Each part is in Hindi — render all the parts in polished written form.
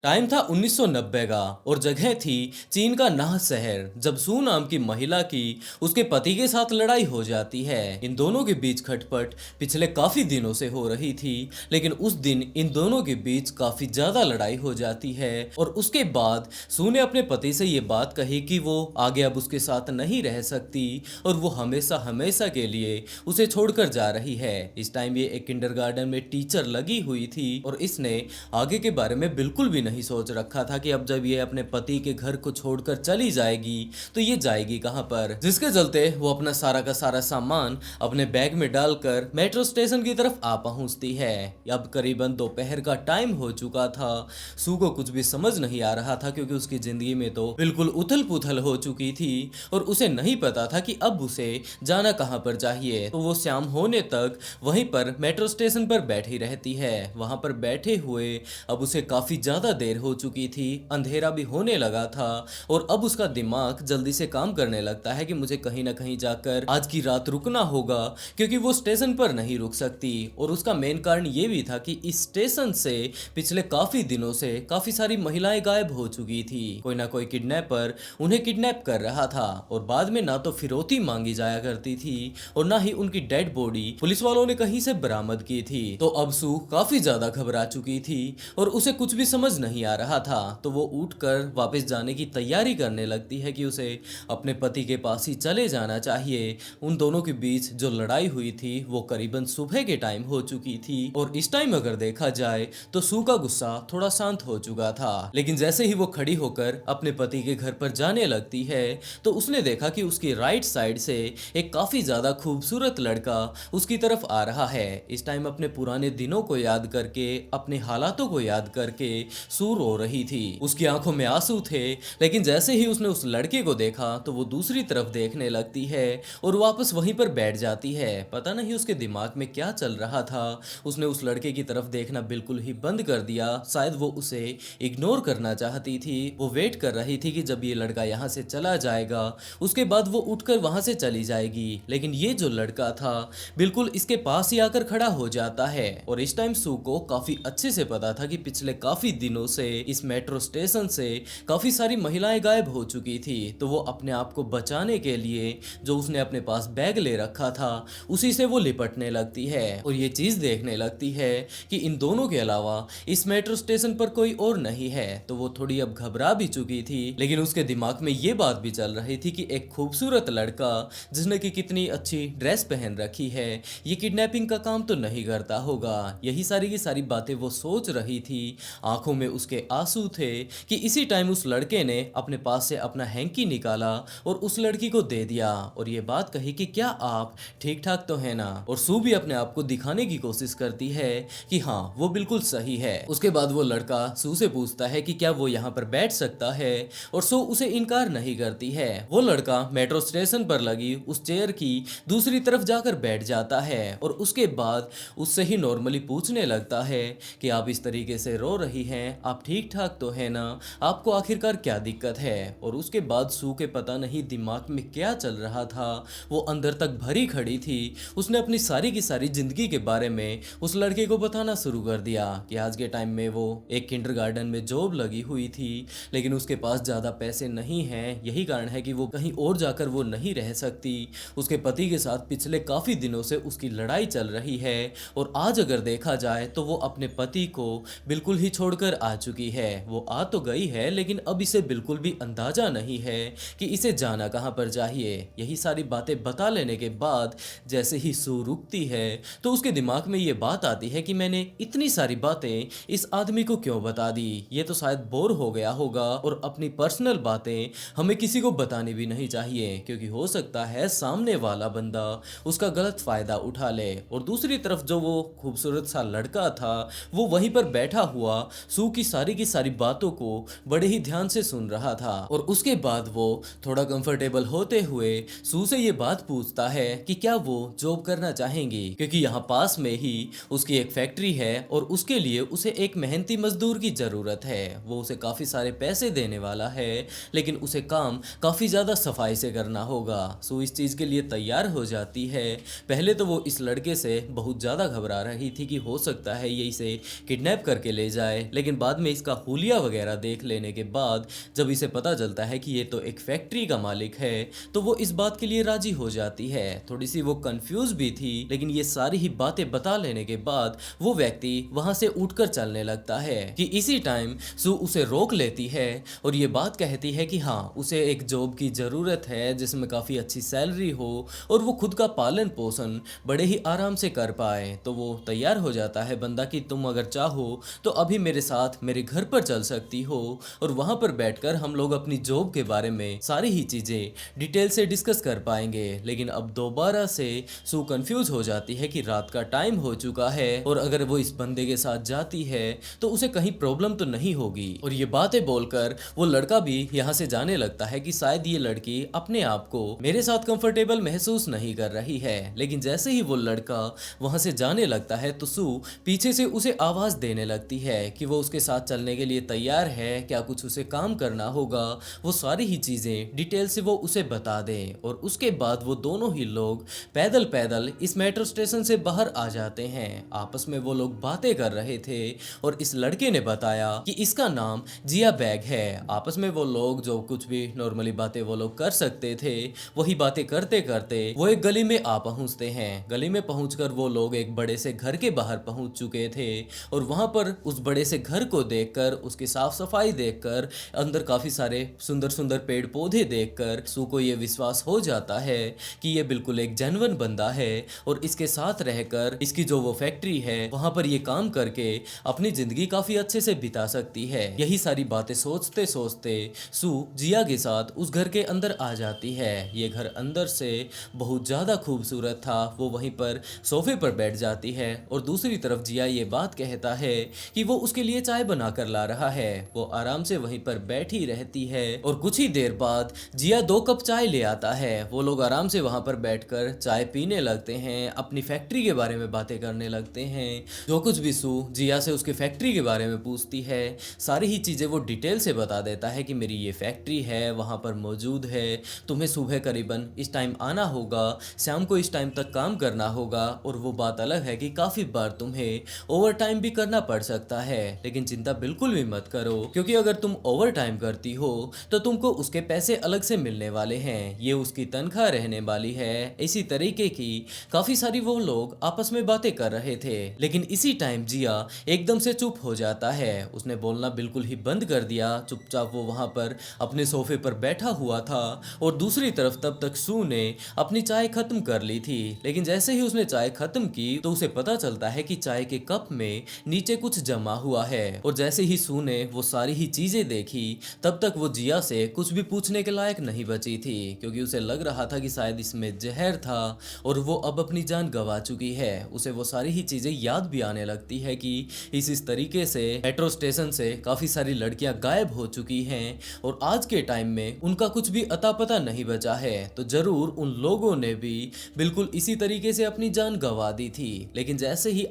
टाइम था 1990 का और जगह थी चीन का नाह शहर। जब सू नाम की महिला की उसके पति के साथ लड़ाई हो जाती है। इन दोनों के बीच खटपट पिछले काफी दिनों से हो रही थी, लेकिन उस दिन इन दोनों के बीच काफी ज्यादा लड़ाई हो जाती है। और उसके बाद सू ने अपने पति से ये बात कही कि वो आगे अब उसके साथ नहीं रह सकती और वो हमेशा हमेशा के लिए उसे छोड़कर जा रही है। इस टाइम ये एक किंडरगार्टन में टीचर लगी हुई थी और इसने आगे के बारे में बिल्कुल भी नहीं सोच रखा था कि अब जब ये अपने पति के घर को छोड़कर चली जाएगी तो ये जाएगी कहां पर, जिसके चलते वो अपना सारा का सारा सामान अपने बैग में डालकर मेट्रो स्टेशन की तरफ आ पहुंचती है। अब करीबन दोपहर का टाइम हो चुका था। सू को कुछ भी समझ नहीं आ रहा था क्योंकि उसकी जिंदगी में तो बिल्कुल उथल पुथल हो चुकी थी और उसे नहीं पता था कि अब उसे जाना कहां पर चाहिए। तो वो शाम होने तक वहीं पर मेट्रो स्टेशन पर बैठी रहती है। वहां पर बैठे हुए अब उसे काफी ज्यादा देर हो चुकी थी, अंधेरा भी होने लगा था और अब उसका दिमाग जल्दी से काम करने लगता है कि मुझे कहीं ना कहीं जाकर आज की रात रुकना होगा, क्योंकि वो स्टेशन पर नहीं रुक सकती। और उसका मेन कारण ये भी था कि इस स्टेशन से पिछले काफी दिनों से काफी सारी महिलाएं गायब हो चुकी थी। कोई ना कोई किडनैपर उन्हें किडनैप कर रहा था और बाद में ना तो फिरौती मांगी जाया करती थी और ना ही उनकी डेड बॉडी पुलिस वालों ने कहीं से बरामद की थी। तो अब सू काफी ज्यादा घबरा चुकी थी और उसे कुछ भी समझ नहीं आ रहा था। तो वो उठकर वापस जाने की तैयारी करने लगती है कि उसे अपने पति के पास ही चले जाना चाहिए। उन दोनों के बीच जो लड़ाई हुई थी वो करीबन सुबह के टाइम हो चुकी थी और इस टाइम अगर देखा जाए तो सू का गुस्सा थोड़ा शांत हो चुका था। लेकिन जैसे ही वो खड़ी होकर अपने पति के घर पर जाने लगती है तो उसने देखा कि उसकी राइट साइड से एक काफी ज्यादा खूबसूरत लड़का उसकी तरफ आ रहा है। इस टाइम अपने पुराने दिनों को याद करके, अपने हालातों को याद करके सू रो रही थी। उसकी आंखों में आंसू थे, लेकिन जैसे ही उसने उस लड़के को देखा तो वो दूसरी तरफ देखने लगती है और वापस वहीं पर बैठ जाती है। पता नहीं उसके दिमाग में क्या चल रहा था, उसने उस लड़के की तरफ देखना बिल्कुल ही बंद कर दिया। शायद वो उसे इग्नोर करना चाहती थी। वो वेट कर रही थी कि जब ये लड़का यहाँ से चला जाएगा उसके बाद वो उठकर वहां से चली जाएगी। लेकिन ये जो लड़का था बिल्कुल इसके पास ही आकर खड़ा हो जाता है और इस टाइम सू को काफी अच्छे से पता था कि पिछले काफी दिनों से इस मेट्रो स्टेशन से काफी सारी महिलाएं गायब हो चुकी थी। तो वो अपने आप को बचाने के लिए जो उसने अपने पास बैग ले रखा था उसी से वो लिपटने लगती है और ये चीज देखने लगती है कि इन दोनों के अलावा इस मेट्रो स्टेशन पर कोई और नहीं है। तो वो थोड़ी अब घबरा भी चुकी थी, लेकिन उसके दिमाग में ये बात भी चल रही थी कि एक खूबसूरत लड़का जिसने की कितनी अच्छी ड्रेस पहन रखी है ये किडनैपिंग का काम तो नहीं करता होगा। यही सारी की सारी बातें वो सोच रही थी। आंखों में उसके आंसू थे कि इसी टाइम उस लड़के ने अपने पास से अपना हैंकी निकाला और उस लड़की को दे दिया और ये बात कही कि क्या आप ठीक ठाक तो है ना। और सू भी अपने आप को दिखाने की कोशिश करती है कि हाँ वो बिल्कुल सही है। उसके बाद वो लड़का सू से पूछता है कि क्या वो यहाँ पर बैठ सकता है और सू उसे इनकार नहीं करती है। वो लड़का मेट्रो स्टेशन पर लगी उस चेयर की दूसरी तरफ जाकर बैठ जाता है और उसके बाद उससे ही नॉर्मली पूछने लगता है कि आप इस तरीके से रो रही हैं, आप ठीक ठाक तो है ना, आपको आखिरकार क्या दिक्कत है। और उसके बाद सू के पता नहीं दिमाग में क्या चल रहा था, वो अंदर तक भरी खड़ी थी। उसने अपनी सारी की सारी जिंदगी के बारे में उस लड़के को बताना शुरू कर दिया कि आज के टाइम में वो एक किंडरगार्टन में जॉब लगी हुई थी, लेकिन उसके पास ज्यादा पैसे नहीं हैं। यही कारण है कि वो कहीं और जाकर वो नहीं रह सकती। उसके पति के साथ पिछले काफी दिनों से उसकी लड़ाई चल रही है और आज अगर देखा जाए तो वो अपने पति को बिल्कुल ही छोड़कर आ चुकी है। वो आ तो गई है लेकिन अब इसे बिल्कुल भी अंदाजा नहीं है कि इसे जाना कहां पर चाहिए। यही सारी बातें बता लेने के बाद जैसे ही सू रुकती है तो उसके दिमाग में ये बात आती है कि मैंने इतनी सारी बातें इस आदमी को क्यों बता दी। ये तो शायद बोर हो गया होगा और अपनी पर्सनल बातें हमें किसी को बतानी भी नहीं चाहिए, क्योंकि हो सकता है सामने वाला बंदा उसका गलत फायदा उठा ले। और दूसरी तरफ जो वो खूबसूरत सा लड़का था वो वहीं पर बैठा हुआ सू की सारी बातों को बड़े ही ध्यान से सुन रहा था और उसके बाद वो थोड़ा कंफर्टेबल होते हुए सू से ये बात पूछता है कि क्या वो जॉब करना चाहेंगी, क्योंकि यहाँ पास में ही उसकी एक फैक्ट्री है और उसके लिए उसे एक मेहनती मजदूर की जरूरत है। वो उसे काफी सारे पैसे देने वाला है, लेकिन उसे काम काफी ज्यादा सफाई से करना होगा। सू इस चीज के लिए तैयार हो जाती है। पहले तो वो इस लड़के से बहुत ज्यादा घबरा रही थी कि हो सकता है ये इसे किडनैप करके ले जाए, लेकिन बाद में इसका हुलिया वगैरह देख लेने के बाद जब इसे पता चलता है कि ये तो एक फैक्ट्री का मालिक है, तो वो इस बात के लिए राजी हो जाती है। थोड़ी सी वो कंफ्यूज भी थी, लेकिन ये सारी ही बातें बता लेने के बाद वो व्यक्ति वहां से उठकर चलने लगता है कि इसी टाइम सू उसे रोक लेती है और ये बात कहती है कि हाँ, उसे एक जॉब की ज़रूरत है जिसमें काफ़ी अच्छी सैलरी हो और वो खुद का पालन पोषण बड़े ही आराम से कर पाए। तो वो तैयार हो जाता है बंदा कि तुम अगर चाहो तो अभी मेरे साथ मेरे घर पर चल सकती हो और वहाँ पर बैठकर हम लोग अपनी जॉब के बारे में सारी ही चीज़ें डिटेल से डिस्कस कर पाएंगे। लेकिन अब दोबारा से सू कंफ्यूज हो जाती है कि रात का टाइम हो चुका है और अगर वो इस बंदे के साथ जाती है तो उसे कहीं प्रॉब्लम तो नहीं होगी। और ये बातें बोलकर वो लड़का भी यहाँ से जाने लगता है कि शायद ये लड़की अपने आप को मेरे साथ कंफर्टेबल महसूस नहीं कर रही है। लेकिन जैसे ही वो लड़का वहां से जाने लगता है तो सू पीछे से उसे आवाज देने लगती है कि वो उसके साथ चलने के लिए तैयार है, क्या कुछ उसे काम करना होगा, वो सारी ही चीजें डिटेल से वो उसे बता दे। और उसके बाद वो दोनों ही लोग पैदल पैदल इस मेट्रो स्टेशन से बाहर आ जाते हैं। आपस में वो लोग बातें कर रहे थे और इस लड़के ने बताया कि इसका नाम जिया बैग है। आपस में वो लोग जो कुछ भी नॉर्मली बातें वो लोग कर सकते थे वही बातें करते करते वो एक गली में आ पहुंचते हैं। गली में पहुंचकर वो लोग एक बड़े से घर के बाहर पहुंच चुके थे और वहां पर उस बड़े से घर को देखकर, उसकी साफ सफाई देखकर, अंदर काफी सारे सुंदर सुंदर पेड़ पौधे देखकर सू को ये विश्वास हो जाता है कि ये बिल्कुल एक जेन्युइन बंदा है और इसके साथ रहकर इसकी जो वो फैक्ट्री है वहां पर ये काम करके अपनी जिंदगी काफी अच्छे से बिता सकती है। यही सारी बातें सोचते सोचते सू जिया के साथ उस घर के अंदर आ जाती है। ये घर अंदर से बहुत ज्यादा खूबसूरत था। वो वहीं पर सोफे पर बैठ जाती है और दूसरी तरफ जिया ये बात कहता है कि वो उसके लिए चाय बना कर ला रहा है। वो आराम से वहीं पर बैठी रहती है और कुछ ही देर बाद जिया 2 कप चाय ले आता है। वो लोग आराम से वहां पर बैठकर चाय पीने लगते हैं, अपनी फैक्ट्री के बारे में बातें करने लगते हैं। जो कुछ भी सू जिया से उसके फैक्ट्री के बारे में पूछती है सारी ही चीजें वो डिटेल से बता देता है कि मेरी ये फैक्ट्री है, वहां पर मौजूद है, तुम्हें सुबह करीबन इस टाइम आना होगा, शाम को इस टाइम तक काम करना होगा। और वो बात अलग है कि काफी बार तुम्हें ओवर टाइम भी करना पड़ सकता है, लेकिन चिंता बिल्कुल भी मत करो क्योंकि अगर तुम ओवर टाइम करती हो तो तुमको उसके पैसे अलग से मिलने वाले हैं, ये उसकी तनख्वाह रहने वाली है। इसी तरीके की काफी सारी वो लोग आपस में बातें कर रहे थे। लेकिन इसी टाइम जिया एकदम से चुप हो जाता है। उसने बोलना बिल्कुल ही बंद कर दिया। चुपचाप वो वहां पर अपने सोफे पर बैठा हुआ था और दूसरी तरफ तब तक सू ने अपनी चाय खत्म कर ली थी। लेकिन जैसे ही उसने चाय खत्म की तो उसे पता चलता है कि चाय के कप में नीचे कुछ जमा हुआ है। और जैसे ही सू ने वो सारी ही चीजें देखी तब तक वो जिया से कुछ भी पूछने के लायक नहीं बची थी क्योंकि उसे लग रहा था कि शायद इसमें जहर था और वो अब अपनी जान गंवा चुकी है। उसे वो सारी ही चीजें याद भी आने लगती है कि इस तरीके से मेट्रो स्टेशन से काफी सारी लड़कियां गायब हो चुकी हैं और आज के टाइम में उनका कुछ भी अता पता नहीं बचा है। तो जरूर उन लोगों ने भी बिल्कुल इसी तरीके से अपनी जान गंवा दी थी। लेकिन जैसे ही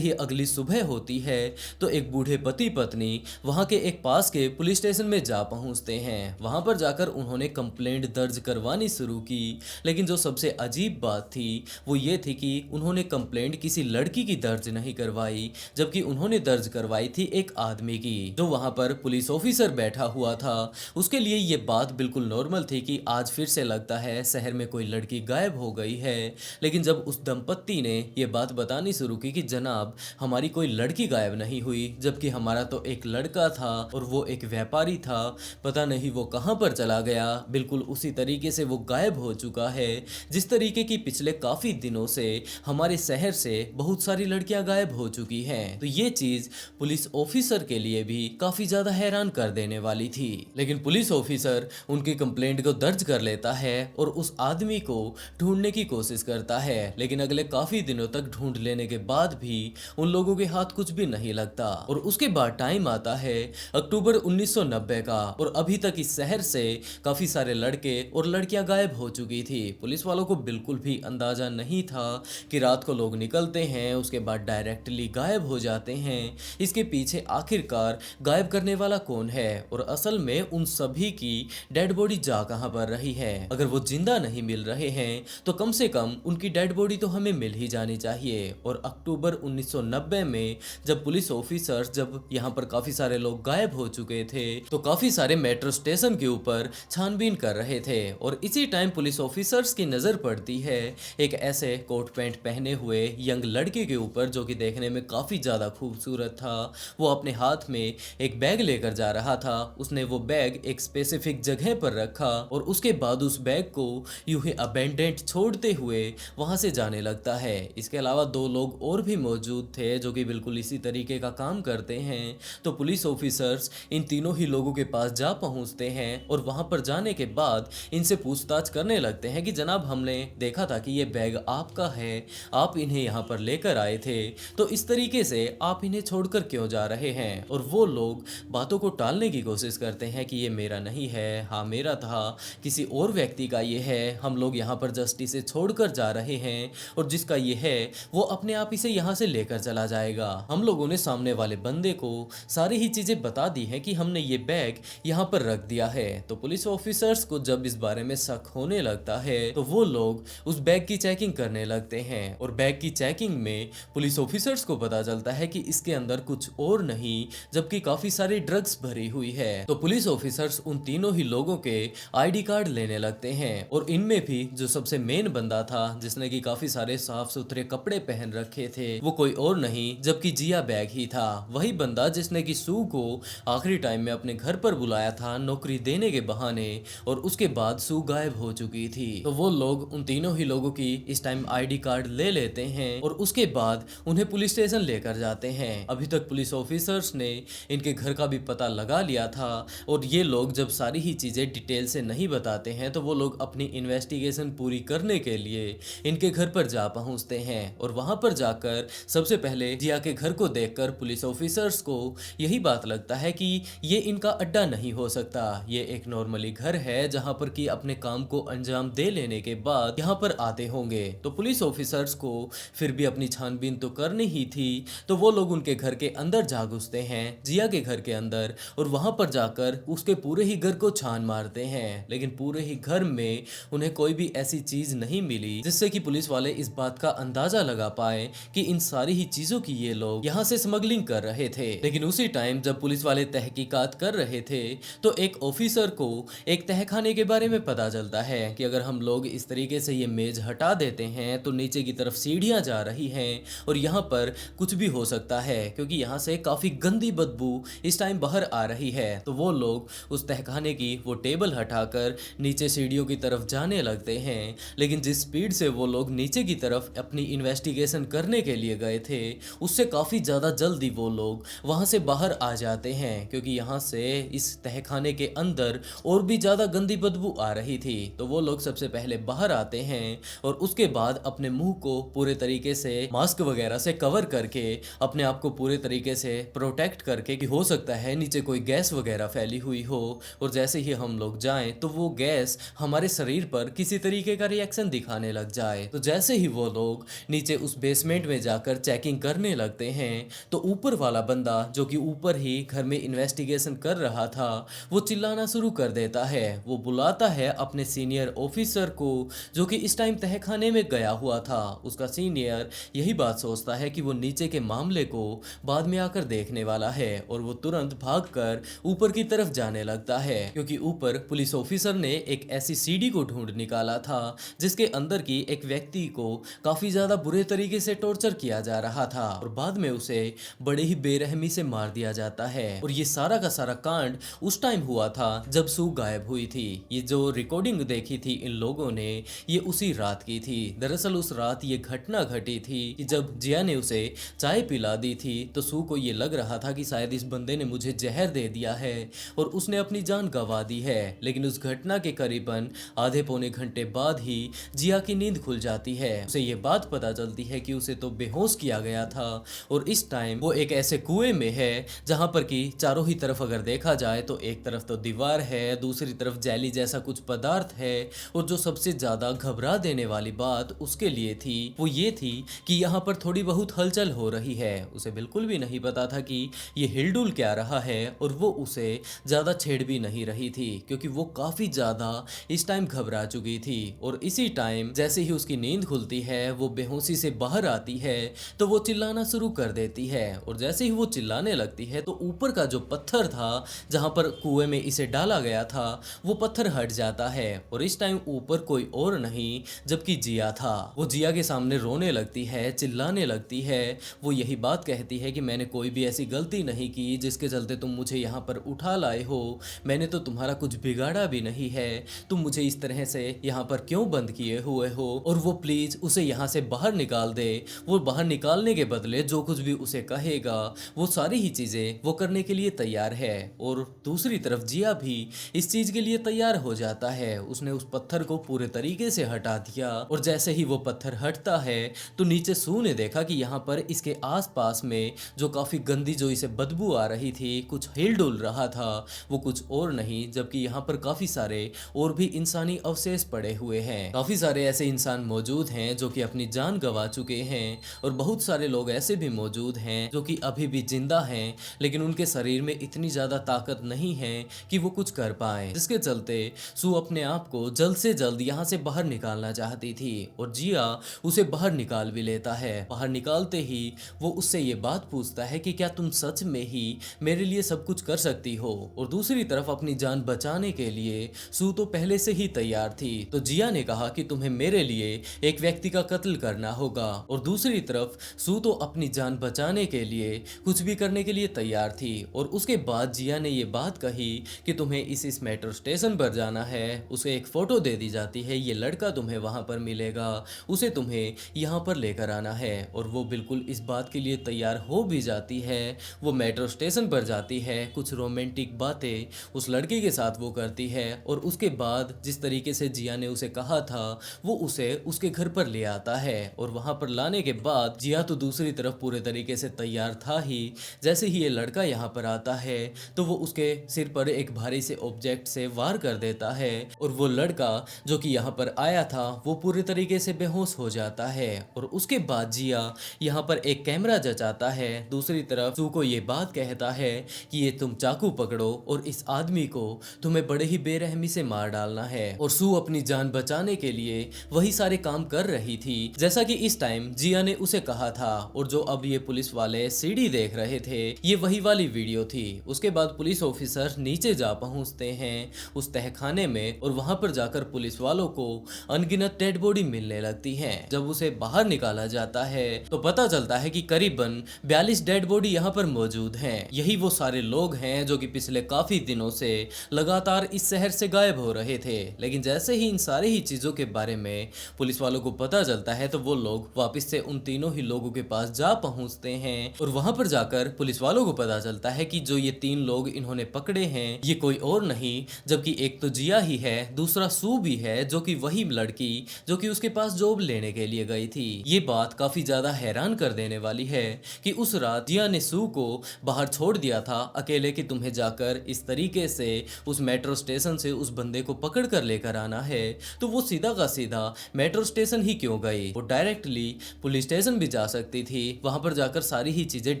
अगली सुबह होती है तो एक बूढ़े पति पत्नी वहां के एक पास के पुलिस स्टेशन में जा पहुंचते हैं। वहां पर जाकर उन्होंने कंप्लेंट दर्ज करवानी शुरू की। लेकिन जो सबसे अजीब बात थी वो ये थी कि उन्होंने कंप्लेंट किसी लड़की की दर्ज नहीं करवाई, जबकि उन्होंने दर्ज करवाई थी एक आदमी की जो वहां पर पुलिस ऑफिसर बैठा हुआ था। उसके लिए ये बात बिल्कुल नॉर्मल थी कि आज फिर से लगता है शहर में कोई लड़की गायब हो गई है। लेकिन जब उस दंपत्ति ने ये बात बतानी शुरू की कि जनाब हमारी कोई लड़की गायब नहीं हुई, जबकि हमारा तो एक लड़का था और वो एक व्यापारी था, पता नहीं वो कहां पर चला गया, बिल्कुल उसी तरीके से वो गायब हो चुका है जिस तरीके की पिछले काफी दिनों से हमारे शहर से बहुत सारी लड़कियां गायब हो चुकी हैं। तो ये चीज पुलिस ऑफिसर के लिए भी काफी ज्यादा हैरान कर देने वाली थी। लेकिन पुलिस ऑफिसर उनकी कंप्लेंट को दर्ज कर लेता है और उस आदमी को ढूंढने की कोशिश करता है। लेकिन अगले काफी दिनों तक ढूंढ लेने के बाद भी उन लोगों के हाथ कुछ भी नहीं लगता। और उसके बाद टाइम आता है अक्टूबर 1990 का और अभी तक इस शहर से काफी सारे लड़के और लड़कियां गायब हो चुकी थी। पुलिस वालों को बिल्कुल भी अंदाजा नहीं था कि रात को लोग निकलते हैं उसके बाद डायरेक्टली गायब हो जाते हैं। इसके पीछे आखिरकार गायब करने वाला कौन है और असल में उन सभी की डेड बॉडी जा कहां पर रही है। अगर वो जिंदा नहीं मिल रहे हैं तो कम से कम उनकी डेड बॉडी तो हमें मिल ही जानी चाहिए। और अक्टूबर 1990 में जब पुलिस ऑफिसर्स जब यहाँ पर काफी सारे लोग गायब हो चुके थे तो काफी सारे मेट्रो स्टेशन के ऊपर छानबीन कर रहे थे। और इसी टाइम पुलिस ऑफिसर्स की नजर पड़ती है एक ऐसे कोट पैंट पहने हुए यंग लड़के के ऊपर जो कि देखने में काफी ज्यादा खूबसूरत था। वो अपने हाथ में एक बैग लेकर जा रहा था। उसने वो बैग एक स्पेसिफिक जगह पर रखा और उसके बाद उस बैग को यूं ही अबेंडेंट छोड़ते हुए वहां से जाने लगता है। इसके अलावा दो लोग और भी मौजूद थे जो कि बिल्कुल इसी तरीके का काम करते हैं। तो पुलिस ऑफिसर्स इन तीनों ही लोगों के पास जा पहुंचते हैं और वहां पर जाने के बाद इनसे पूछताछ करने लगते हैं कि जनाब हमने देखा था कि ये बैग आपका है, आप इन्हें यहाँ पर लेकर आए थे, तो इस तरीके से आप इन्हें छोड़कर क्यों जा रहे हैं। और वो लोग बातों को टालने की कोशिश करते हैं कि ये मेरा नहीं है, हाँ मेरा था, किसी और व्यक्ति का ये है, हम लोग यहाँ पर जस्ट इसे छोड़कर जा रहे हैं और जिसका ये है वो अपने आप इसे यहाँ से लेकर चला जाएगा। हम लोगों ने सामने वाले बंदे को सारी ही चीजें बता दी हैं कि हमने ये बैग यहाँ पर रख दिया है। तो पुलिस ऑफिसर्स को जब इस बारे में शक होने लगता है तो वो लोग उस बैग की चेकिंग करने लगते हैं और बैग की चेकिंग में पुलिस ऑफिसर्स को पता चलता है कि इसके अंदर कुछ और नहीं जबकि काफी सारी ड्रग्स भरी हुई है। तो पुलिस ऑफिसर्स उन तीनों ही लोगों के आईडी कार्ड लेने लगते हैं और इनमें भी जो सबसे मेन बंदा था जिसने कि काफी सारे साफ सुथरे कपड़े पहन रखे थे वो कोई और नहीं जबकि जिया बैग ही था। वही बंदा जिसने कि सू को आखिरी टाइम में अपने घर पर बुलाया था नौकरी देने के बहाने और उसके बाद सू गायब हो चुकी थी। तो वो लोग उन तीनों ही लोगों की इस टाइम आईडी कार्ड ले लेते हैं और उसके बाद उन्हें पुलिस स्टेशन लेकर जाते हैं। अभी तक पुलिस ऑफिसर्स ने इनके घर का भी पता लगा लिया था और ये लोग जब सारी ही चीजें डिटेल से नहीं बताते हैं तो वो लोग अपनी इन्वेस्टिगेशन पूरी करने के लिए इनके घर पर जा पहुंचते हैं और वहां पर जाकर सबसे पहले जिया के घर को देखकर पुलिस ऑफिसर्स को यही बात लगता है कि ये इनका अड्डा नहीं हो सकता, ये एक नॉर्मली घर है जहां पर कि अपने काम को अंजाम दे लेने के बाद यहाँ पर आते होंगे। तो पुलिस ऑफिसर्स को फिर भी अपनी छानबीन तो करनी ही थी तो वो लोग उनके घर के अंदर जा घुसते हैं, जिया के घर के अंदर, और वहां पर जाकर उसके पूरे ही घर को छान मारते हैं। लेकिन पूरे ही घर में उन्हें कोई भी ऐसी चीज नहीं मिली जिससे कि पुलिस वाले इस बात का अंदाजा लगा पाए कि इन सारी ही चीजों की ये लोग यहाँ से स्मगलिंग कर रहे थे। लेकिन उसी टाइम जब पुलिस वाले तहकीकात कर रहे थे तो एक ऑफिसर को एक तहखाने के बारे में पता चलता है कि अगर हम लोग इस तरीके से ये मेज हटा देते हैं तो नीचे की तरफ सीढ़ियां जा रही हैं और यहाँ पर कुछ भी हो सकता है क्योंकि यहाँ से काफी गंदी बदबू इस टाइम बाहर आ रही है। तो वो लोग उस तहखाने की वो टेबल हटाकर नीचे सीढ़ियों की तरफ जाने लगते हैं। लेकिन जिस स्पीड से वो लोग नीचे की तरफ अपनी इन्वेस्टिगेशन करने के लिए गए थे उससे काफी ज्यादा जल्दी वो लोग वहां से बाहर आ जाते हैं क्योंकि यहाँ से इस तहखाने के अंदर और भी ज्यादा गंदी बदबू आ रही थी। तो वो लोग सबसे पहले बाहर आते हैं और उसके बाद अपने मुंह को पूरे तरीके से मास्क वगैरह से कवर करके अपने आप को पूरे तरीके से प्रोटेक्ट करके कि हो सकता है नीचे कोई गैस वगैरह फैली हुई हो और जैसे ही हम लोग जाएं तो वो गैस हमारे शरीर पर किसी तरीके का रिएक्शन दिखाने लग जाए। तो जैसे ही वो लोग नीचे उस बेसमेंट में जाकर चेकिंग करने लगते हैं तो ऊपर वाला बंदा जो कि ऊपर ही घर में इन्वेस्टिगेशन कर रहा था वो चिल्लाना शुरू कर देता है। वो बुलाता है अपने सीनियर ऑफिसर को जो कि इस टाइम तहखाने में गया हुआ था। उसका सीनियर यही बात सोचता है कि वो नीचे के मामले को बाद में आकर देखने वाला है और वो तुरंत भागकर ऊपर की तरफ जाने लगता है क्योंकि ऊपर पुलिस ऑफिसर ने एक ऐसी सीडी को ढूंढ निकाला था जिसके अंदर की एक व्यक्ति को काफी ज्यादा बुरे तरीके से टॉर्चर किया जा रहा था और बाद में उसे बड़े ही बेरहमी से मार दिया जाता है। और ये सारा का सारा कांड उस टाइम हुआ था जब सू गायब हुई थी। ये जो रिकॉर्डिंग देखी थी इन लोगों ने ये उसी रात की थी। दरअसल उस रात ये घटना घटी थी कि जब जिया ने उसे चाय पिला दी थी तो सू को ये लग रहा था कि शायद इस बंदे ने मुझे जहर दे दिया है और उसने अपनी जान गंवा दी है। लेकिन उस घटना के करीबन आधे पौने घंटे बाद ही जिया की नींद खुल जाती है। उसे ये बात पता चलती है कि उसे तो बेहोश किया गया था और इस टाइम वो एक ऐसे कुएं में है जहां पर कि चारों ही तरफ अगर देखा जाए तो एक तरफ तो दीवार है, दूसरी तरफ जैली जैसा कुछ पदार्थ है और जो सबसे ज्यादा घबरा देने वाली बात उसके लिए थी वो ये थी कि यहाँ पर थोड़ी बहुत हलचल हो रही है। उसे बिल्कुल भी नहीं पता था कि ये हिलडुल क्या रहा है और वो उसे ज्यादा छेड़ भी नहीं रही थी क्योंकि वो काफी ज्यादा इस टाइम घबरा चुकी थी। और इसी टाइम जैसे ही उसकी नींद खुलती है वो बेहोशी से बाहर आती है तो वो चिल्लाना शुरू कर देती है और जैसे ही वो चिल्लाने लगती है तो ऊपर का जो पत्थर था जहां पर कुएं में इसे डाला गया था वो पत्थर हट जाता है और इस टाइम ऊपर कोई और नहीं जबकि जिया था। वो जिया के सामने रोने लगती है, चिल्लाने लगती है। वो यही बात कहती है कि मैंने कोई भी ऐसी गलती नहीं की जिसके चलते तुम मुझे यहाँ पर उठा लाए हो। मैंने तो तुम्हारा कुछ बिगाड़ा भी नहीं है। तुम मुझे इस तरह से यहाँ पर क्यों बंद किए हुए हो और वो प्लीज उसे यहाँ से बाहर निकाल दे। वो बाहर निकालने के बदले जो कुछ भी उसे कहेगा वो सारी ही चीजें वो करने के लिए तैयार है। और दूसरी तरफ जिया भी इस चीज के लिए तैयार हो जाता है। उसने उस पत्थर को पूरे तरीके से हटा दिया और जैसे ही वो पत्थर हटता है तो नीचे सू ने देखा कि यहाँ पर इसके आसपास में जो काफी गंदी जो इसे बदबू आ रही थी, कुछ हिल डुल रहा था, वो कुछ और नहीं जबकि यहाँ पर काफी सारे और भी इंसानी अवशेष पड़े हुए हैं। काफी सारे ऐसे इंसान मौजूद हैं जो कि अपनी जान गंवा चुके हैं और बहुत सारे लोग ऐसे भी मौजूद हैं जो कि अभी भी जिंदा हैं लेकिन उनके शरीर में इतनी ज्यादा ताकत नहीं है कि वो कुछ कर पाए, जिसके चलते सू अपने आप को जल्द से जल्द यहाँ से बाहर निकालना चाहती थी और जिया उसे बाहर निकाल भी लेता है। बाहर निकालते ही वो उससे ये बात पूछता है कि क्या तुम सच में ही मेरे लिए सब कुछ कर सकती हो। और दूसरी तरफ अपनी जान बचाने के लिए सू तो पहले से ही तैयार थी। तो जिया ने कहा कि तुम्हें मेरे लिए एक व्यक्ति का कत्ल करना होगा और दूसरी तरफ सू तो अपनी जान बचाने के लिए कुछ भी करने के लिए तैयार थी। और उसके बाद जिया ने ये बात कही कि तुम्हें इस मेट्रो स्टेशन पर जाना है। उसे एक फोटो दे दी जाती है, ये लड़का तुम्हें वहां पर मिलेगा, उसे तुम्हें यहाँ पर लेकर आना है। और वो बिल्कुल इस बात के लिए तैयार हो भी जाती है। वो मेट्रो स्टेशन पर जाती है, कुछ रोमांटिक बातें उस लड़के के साथ वो करती है और उसके बाद जिस तरीके से जिया ने उसे कहा था वो उसे उसके घर पर ले आता है। और वहां पर लाने के बाद जिया तो दूसरी तरफ पूरे तरीके से तैयार था ही। जैसे ही ये लड़का यहाँ पर आता है तो वो उसके सिर पर एक भारी से ऑब्जेक्ट से वार कर देता है और वो लड़का जो कि यहाँ पर आया था वो पूरे तरीके से बेहोश हो जाता है। और उसके बाद जिया यहाँ पर एक कैमरा जचाता है, दूसरी तरफ सू को ये बात कहता है कि ये तुम चाकू पकड़ो और इस आदमी को तुम्हें बड़े ही बेरहमी से मार डालना है। और सू अपनी जान बचाने के लिए वही सारे काम कर रही थी जैसा कि इस टाइम जिया ने उसे कहा था। और जो अब ये पुलिस वाले सीडी देख रहे थे ये वही वाली वीडियो थी। उसके बाद पुलिस ऑफिसर नीचे जा पहुंचते हैं उस तहखाने में और वहां पर जाकर पुलिस वालों को अनगिनत डेड बॉडी मिलने लगती हैं। जब उसे बाहर निकाला जाता है तो पता चलता है कि करीबन 42 डेड बॉडी यहाँ पर मौजूद हैं। यही वो सारे लोग हैं जो कि पिछले काफी दिनों से लगातार इस शहर से गायब हो रहे थे। लेकिन जैसे ही इन सारी ही चीजों के बारे में पुलिस वालों को पता चलता है तो वो लोग वापस से उन तीनों ही लोगों के पास जा पहुंचते हैं और वहां पर जाकर पुलिस वालों को पता चलता है कि जो ये 3 लोग इन्होंने पकड़े हैं ये कोई और नहीं जबकि एक तो जिया ही है, दूसरा सू भी है जो कि वही लड़की जो कि उसके पास जॉब लेने के लिए गई थी। ये बात काफी ज्यादा हैरान कर देने वाली है कि उस रात जिया ने सू को बाहर छोड़ दिया था अकेले कि तुम्हें जाकर इस तरीके से उस मेट्रो स्टेशन से उस बंदे को पकड़ कर लेकर आना है। तो वो सीधा का सीधा मेट्रो स्टेशन ही क्यों गई, वो डायरेक्टली पुलिस स्टेशन भी जा सकती थी, वहां पर जाकर सारी ही चीजें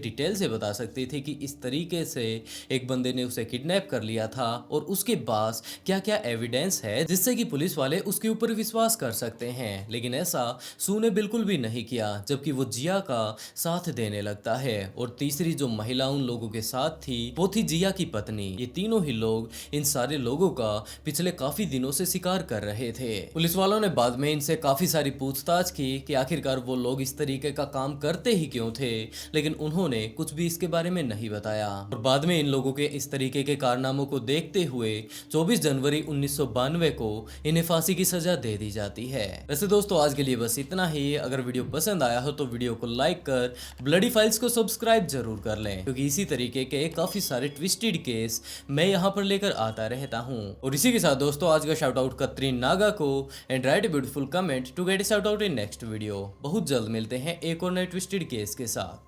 डिटेल से बता सकती थी कि इस तरीके से एक बंदे ने उसे किडनैप कर लिया था और उसके पास क्या क्या एविडेंस है जिससे कि पुलिस वाले उसके ऊपर विश्वास कर सकते हैं। लेकिन ऐसा सू ने बिल्कुल भी नहीं किया जबकि वो जिया का साथ देने लगता है। और तीसरी जो महिला उन लोगों के साथ थी वो थी जिया की पत्नी। ये तीनों ही लोग इन सारे लोगों का पिछले काफी दिनों से शिकार कर रहे थे। पुलिस वालों ने बाद में इनसे काफी सारी पूछताछ की कि आखिरकार वो लोग इस तरीके का काम करते ही क्यों थे, लेकिन उन्होंने कुछ भी इसके बारे में नहीं बताया। और बाद में इन लोगों के इस तरीके के कारनामों को देखते हुए 24 जनवरी 1992 को इन्हें फांसी की सजा दे दी जाती है। वैसे दोस्तों आज के लिए बस इतना ही। अगर वीडियो पसंद आया हो तो वीडियो को लाइक कर ब्लडी फाइल्स को सब्सक्राइब जरूर कर लें क्योंकि इसी तरीके के काफी सारे ट्विस्टेड केस मैं यहाँ पर लेकर आता रहता हूँ। और इसी के साथ दोस्तों आज का शाउट आउट कतरीन नागा को and write beautiful comment to get shout out in next video. बहुत जल्द मिलते हैं एक और नए ट्विस्टेड केस के साथ।